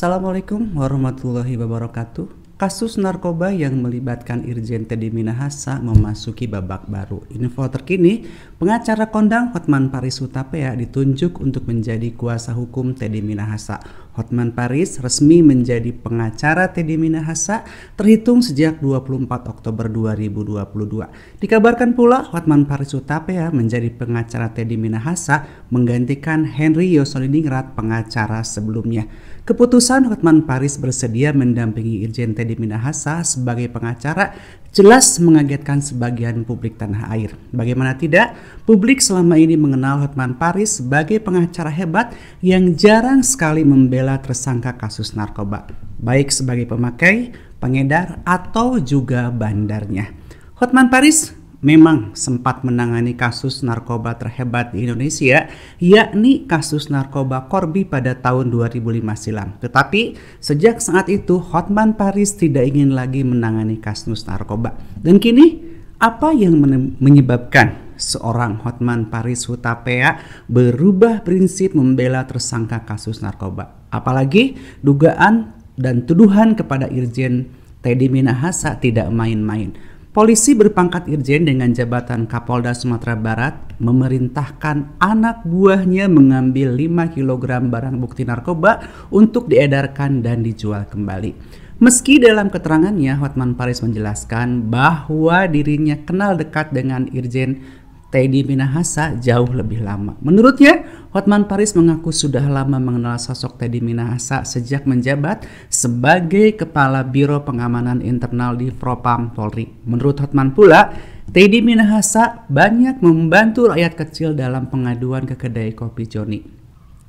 Assalamualaikum warahmatullahi wabarakatuh. Kasus narkoba yang melibatkan Irjen Teddy Minahasa memasuki babak baru. Info terkini, pengacara kondang Hotman Paris Hutapea ditunjuk untuk menjadi kuasa hukum Teddy Minahasa. Hotman Paris resmi menjadi pengacara Teddy Minahasa terhitung sejak 24 Oktober 2022. Dikabarkan pula Hotman Paris Hutapea menjadi pengacara Teddy Minahasa menggantikan Henry Yosodiningrat pengacara sebelumnya. Keputusan Hotman Paris bersedia mendampingi Irjen Teddy Minahasa sebagai pengacara jelas mengagetkan sebagian publik tanah air. Bagaimana tidak, publik selama ini mengenal Hotman Paris sebagai pengacara hebat yang jarang sekali membela tersangka kasus narkoba, baik sebagai pemakai, pengedar, atau juga bandarnya. Hotman Paris memang sempat menangani kasus narkoba terhebat di Indonesia, yakni kasus narkoba Corby pada tahun 2005 silam. Tetapi sejak saat itu Hotman Paris tidak ingin lagi menangani kasus narkoba. Dan kini apa yang menyebabkan seorang Hotman Paris Hutapea berubah prinsip membela tersangka kasus narkoba? Apalagi dugaan dan tuduhan kepada Irjen Teddy Minahasa tidak main-main. Polisi berpangkat Irjen dengan jabatan Kapolda Sumatera Barat memerintahkan anak buahnya mengambil 5 kg barang bukti narkoba untuk diedarkan dan dijual kembali. Meski dalam keterangannya Hotman Paris menjelaskan bahwa dirinya kenal dekat dengan Irjen Teddy Minahasa jauh lebih lama. Menurutnya, Hotman Paris mengaku sudah lama mengenal sosok Teddy Minahasa sejak menjabat sebagai Kepala Biro Pengamanan Internal di Propam Polri. Menurut Hotman pula, Teddy Minahasa banyak membantu rakyat kecil dalam pengaduan ke kedai kopi Joni.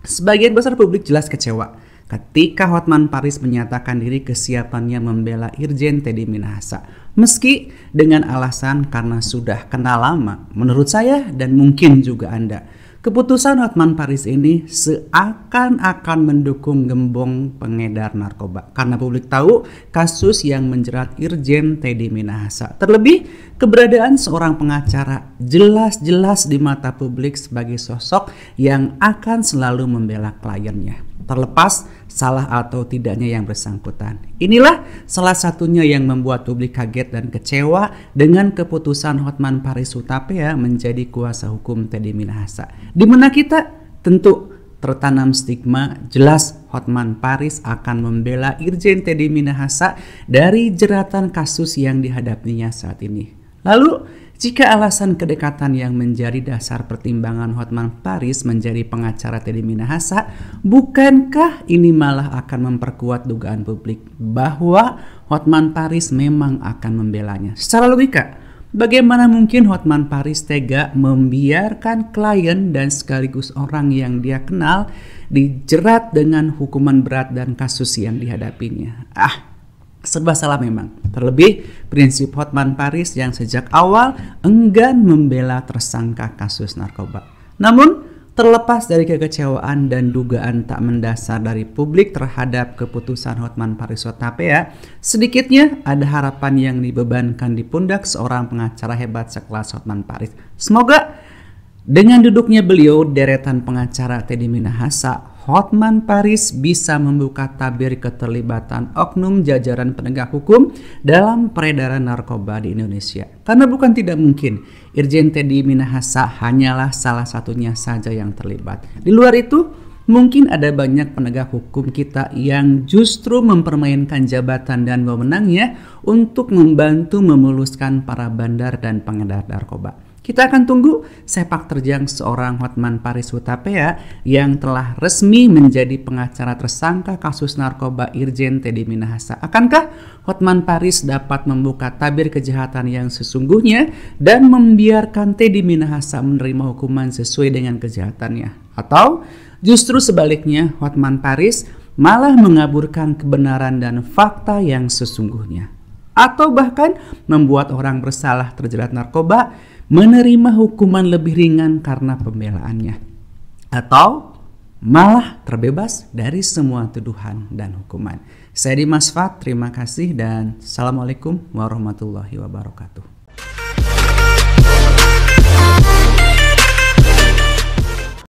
Sebagian besar publik jelas kecewa ketika Hotman Paris menyatakan diri kesiapannya membela Irjen Teddy Minahasa, meski dengan alasan karena sudah kenal lama. Menurut saya dan mungkin juga Anda, keputusan Hotman Paris ini seakan-akan mendukung gembong pengedar narkoba karena publik tahu kasus yang menjerat Irjen Teddy Minahasa. Terlebih, keberadaan seorang pengacara jelas-jelas di mata publik sebagai sosok yang akan selalu membela kliennya, terlepas salah atau tidaknya yang bersangkutan. Inilah salah satunya yang membuat publik kaget dan kecewa dengan keputusan Hotman Paris Hutapea menjadi kuasa hukum Teddy Minahasa. Di mana kita tentu tertanam stigma jelas Hotman Paris akan membela Irjen Teddy Minahasa dari jeratan kasus yang dihadapinya saat ini. Lalu, jika alasan kedekatan yang menjadi dasar pertimbangan Hotman Paris menjadi pengacara Teddy Minahasa, bukankah ini malah akan memperkuat dugaan publik bahwa Hotman Paris memang akan membelanya? Secara logika, bagaimana mungkin Hotman Paris tega membiarkan klien dan sekaligus orang yang dia kenal dijerat dengan hukuman berat dan kasus yang dihadapinya? Serba salah memang. Terlebih prinsip Hotman Paris yang sejak awal enggan membela tersangka kasus narkoba. Namun terlepas dari kekecewaan dan dugaan tak mendasar dari publik terhadap keputusan Hotman Paris Hutapea, sedikitnya ada harapan yang dibebankan di pundak seorang pengacara hebat sekelas Hotman Paris. Semoga dengan duduknya beliau deretan pengacara Teddy Minahasa, Hotman Paris bisa membuka tabir keterlibatan oknum jajaran penegak hukum dalam peredaran narkoba di Indonesia. Karena bukan tidak mungkin Irjen Teddy Minahasa hanyalah salah satunya saja yang terlibat. Di luar itu, mungkin ada banyak penegak hukum kita yang justru mempermainkan jabatan dan wewenangnya untuk membantu memuluskan para bandar dan pengedar narkoba. Kita akan tunggu sepak terjang seorang Hotman Paris Hutapea yang telah resmi menjadi pengacara tersangka kasus narkoba Irjen Teddy Minahasa. Akankah Hotman Paris dapat membuka tabir kejahatan yang sesungguhnya dan membiarkan Teddy Minahasa menerima hukuman sesuai dengan kejahatannya? Atau justru sebaliknya, Hotman Paris malah mengaburkan kebenaran dan fakta yang sesungguhnya? Atau bahkan membuat orang bersalah terjerat narkoba menerima hukuman lebih ringan karena pembelaannya, atau malah terbebas dari semua tuduhan dan hukuman. Saya Dimas Fat, terima kasih dan Assalamualaikum warahmatullahi wabarakatuh.